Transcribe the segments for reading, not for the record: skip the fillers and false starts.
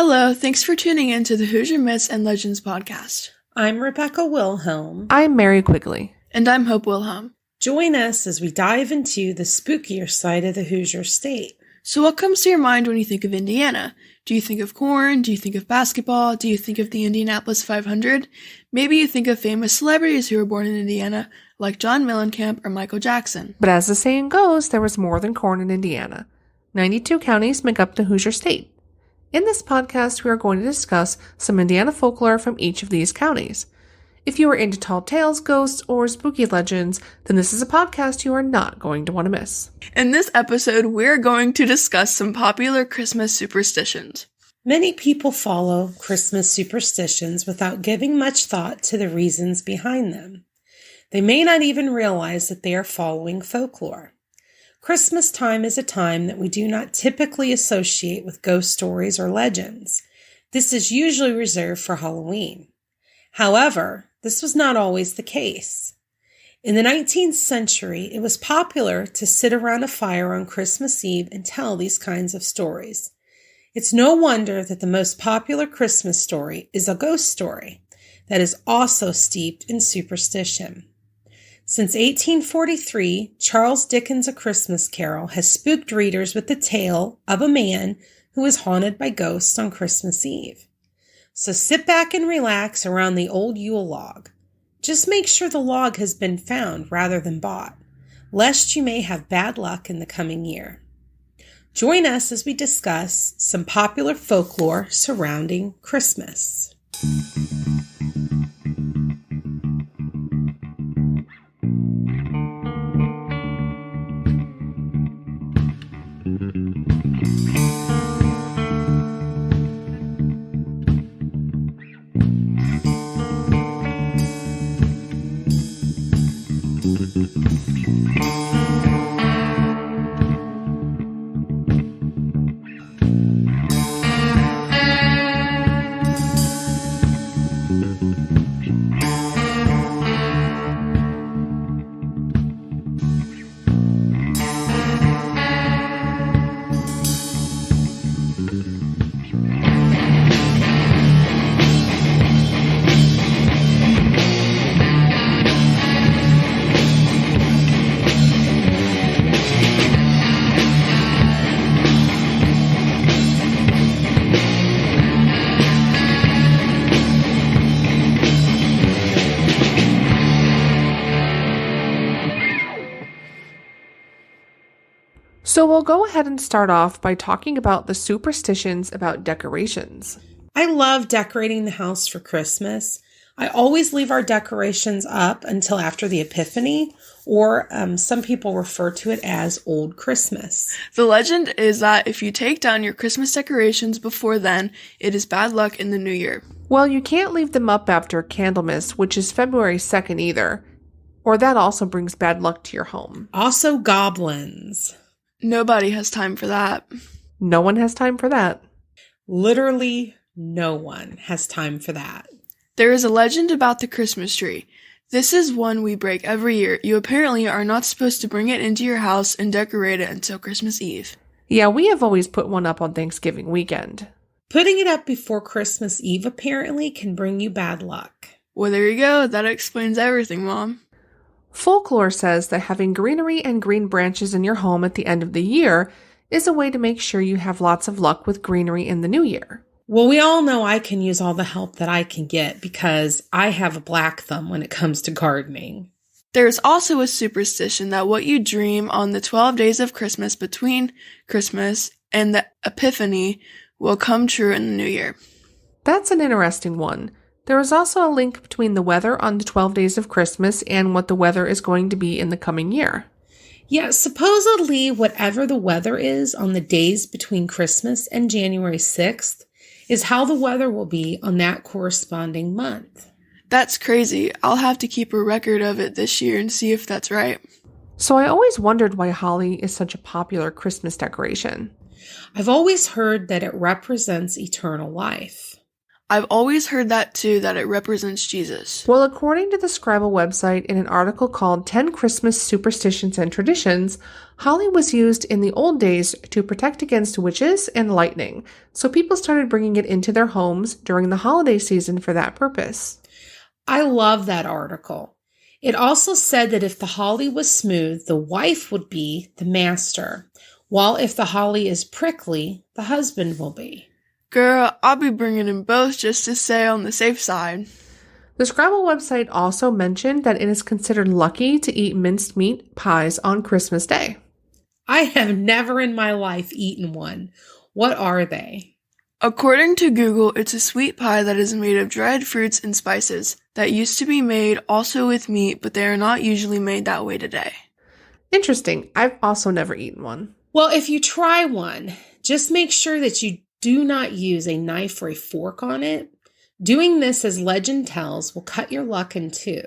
Hello, thanks for tuning in to the Hoosier Myths and Legends podcast. I'm Rebecca Wilhelm. I'm Mary Quigley. And I'm Hope Wilhelm. Join us as we dive into the spookier side of the Hoosier state. So what comes to your mind when you think of Indiana? Do you think of corn? Do you think of basketball? Do you think of the Indianapolis 500? Maybe you think of famous celebrities who were born in Indiana, like John Mellencamp or Michael Jackson. But as the saying goes, there was more than corn in Indiana. 92 counties make up the Hoosier state. In this podcast, we are going to discuss some Indiana folklore from each of these counties. If you are into tall tales, ghosts, or spooky legends, then this is a podcast you are not going to want to miss. In this episode, we're going to discuss some popular Christmas superstitions. Many people follow Christmas superstitions without giving much thought to the reasons behind them. They may not even realize that they are following folklore. Christmas time is a time that we do not typically associate with ghost stories or legends. This is usually reserved for Halloween. However, this was not always the case. In the 19th century, it was popular to sit around a fire on Christmas Eve and tell these kinds of stories. It's no wonder that the most popular Christmas story is a ghost story that is also steeped in superstition. Since 1843, Charles Dickens' A Christmas Carol has spooked readers with the tale of a man who is haunted by ghosts on Christmas Eve. So sit back and relax around the old Yule log. Just make sure the log has been found rather than bought, lest you may have bad luck in the coming year. Join us as we discuss some popular folklore surrounding Christmas. So we'll go ahead and start off by talking about the superstitions about decorations. I love decorating the house for Christmas. I always leave our decorations up until after the Epiphany, or some people refer to it as Old Christmas. The legend is that if you take down your Christmas decorations before then, it is bad luck in the new year. Well, you can't leave them up after Candlemas, which is February 2nd either, or that also brings bad luck to your home. Also goblins. Nobody has time for that. No one has time for that. Literally no one has time for that. There is a legend about the Christmas tree. This is one we break every year. You apparently are not supposed to bring it into your house and decorate it until Christmas Eve. Yeah, we have always put one up on Thanksgiving weekend. Putting it up before Christmas Eve apparently can bring you bad luck. Well, there you go. That explains everything, Mom. Folklore says that having greenery and green branches in your home at the end of the year is a way to make sure you have lots of luck with greenery in the new year. Well, we all know I can use all the help that I can get because I have a black thumb when it comes to gardening. There's also a superstition that what you dream on the 12 days of Christmas between Christmas and the Epiphany will come true in the new year. That's an interesting one. There is also a link between the weather on the 12 days of Christmas and what the weather is going to be in the coming year. Yeah, supposedly whatever the weather is on the days between Christmas and January 6th is how the weather will be on that corresponding month. That's crazy. I'll have to keep a record of it this year and see if that's right. So I always wondered why holly is such a popular Christmas decoration. I've always heard that it represents eternal life. I've always heard that too, that it represents Jesus. Well, according to the Scribble website, in an article called 10 Christmas Superstitions and Traditions, holly was used in the old days to protect against witches and lightning, so people started bringing it into their homes during the holiday season for that purpose. I love that article. It also said that if the holly was smooth, the wife would be the master, while if the holly is prickly, the husband will be. Girl, I'll be bringing in both just to stay on the safe side. The Scrabble website also mentioned that it is considered lucky to eat minced meat pies on Christmas Day. I have never in my life eaten one. What are they? According to Google, it's a sweet pie that is made of dried fruits and spices that used to be made also with meat, but they are not usually made that way today. Interesting. I've also never eaten one. Well, if you try one, just make sure that you do not use a knife or a fork on it. Doing this, as legend tells, will cut your luck in two.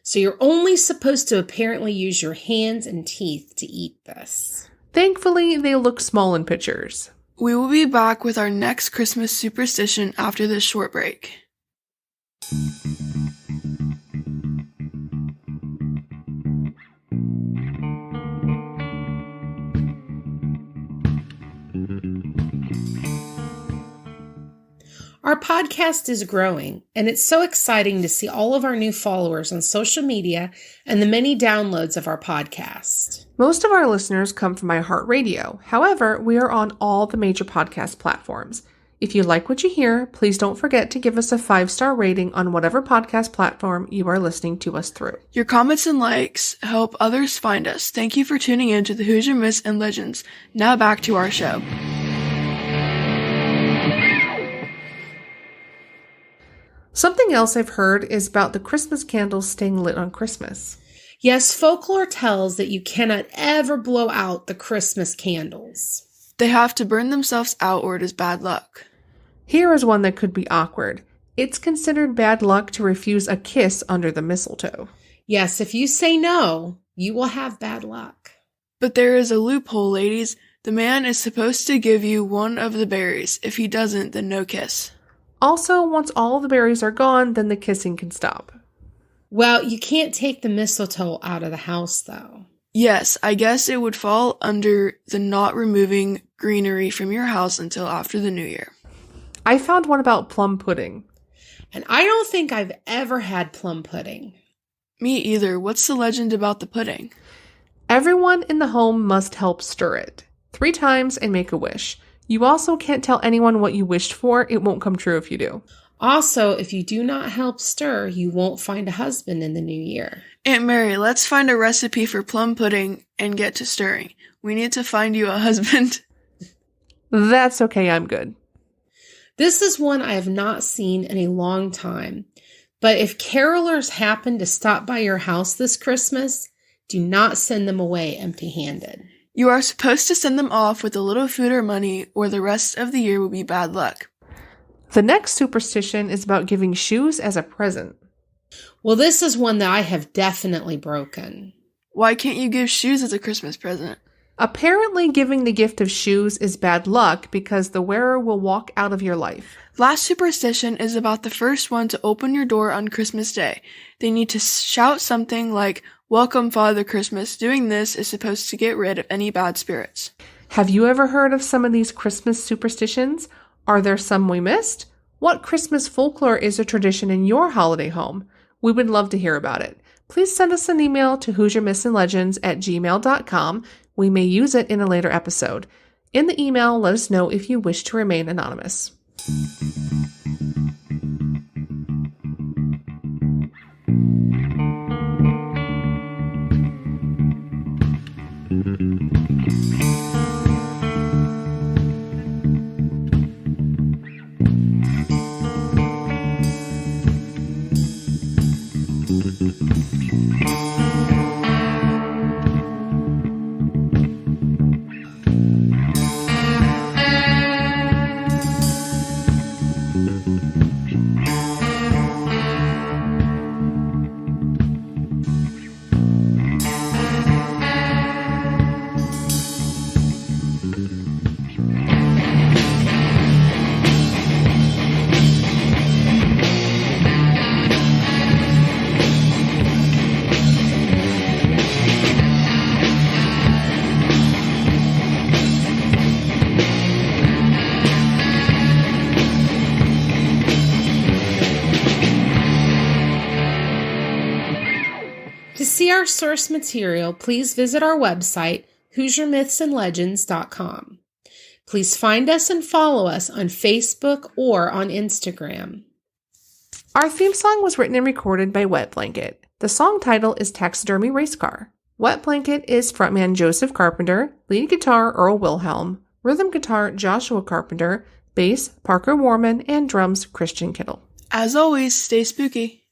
So you're only supposed to apparently use your hands and teeth to eat this. Thankfully, they look small in pictures. We will be back with our next Christmas superstition after this short break. Our podcast is growing, and it's so exciting to see all of our new followers on social media and the many downloads of our podcast. Most of our listeners come from iHeartRadio. However, we are on all the major podcast platforms. If you like what you hear, please don't forget to give us a 5-star rating on whatever podcast platform you are listening to us through. Your comments and likes help others find us. Thank you for tuning in to the Hoosier Myths and Legends. Now back to our show. Something else I've heard is about the Christmas candles staying lit on Christmas. Yes, folklore tells that you cannot ever blow out the Christmas candles. They have to burn themselves out or it is bad luck. Here is one that could be awkward. It's considered bad luck to refuse a kiss under the mistletoe. Yes, if you say no, you will have bad luck. But there is a loophole, ladies. The man is supposed to give you one of the berries. If he doesn't, then no kiss. Also, once all the berries are gone, then the kissing can stop. Well, you can't take the mistletoe out of the house, though. Yes, I guess it would fall under the not removing greenery from your house until after the new year. I found one about plum pudding. And I don't think I've ever had plum pudding. Me either. What's the legend about the pudding? Everyone in the home must help stir it 3 times and make a wish. You also can't tell anyone what you wished for. It won't come true if you do. Also, if you do not help stir, you won't find a husband in the new year. Aunt Mary, let's find a recipe for plum pudding and get to stirring. We need to find you a husband. That's okay, I'm good. This is one I have not seen in a long time. But if carolers happen to stop by your house this Christmas, do not send them away empty-handed. You are supposed to send them off with a little food or money, or the rest of the year will be bad luck. The next superstition is about giving shoes as a present. Well, this is one that I have definitely broken. Why can't you give shoes as a Christmas present? Apparently, giving the gift of shoes is bad luck because the wearer will walk out of your life. Last superstition is about the first one to open your door on Christmas Day. They need to shout something like, "Welcome, Father Christmas." Doing this is supposed to get rid of any bad spirits. Have you ever heard of some of these Christmas superstitions? Are there some we missed? What Christmas folklore is a tradition in your holiday home? We would love to hear about it. Please send us an email to HoosierMythsAndLegends@gmail.com. We may use it in a later episode. In the email, let us know if you wish to remain anonymous. see our source material, please visit our website, HoosierMythsAndLegends.com. Please find us and follow us on Facebook or on Instagram. Our theme song was written and recorded by Wet Blanket. The song title is Taxidermy Race Car. Wet Blanket is frontman Joseph Carpenter, lead guitar Earl Wilhelm, rhythm guitar Joshua Carpenter, bass Parker Warman, and drums Christian Kittle. As always, stay spooky.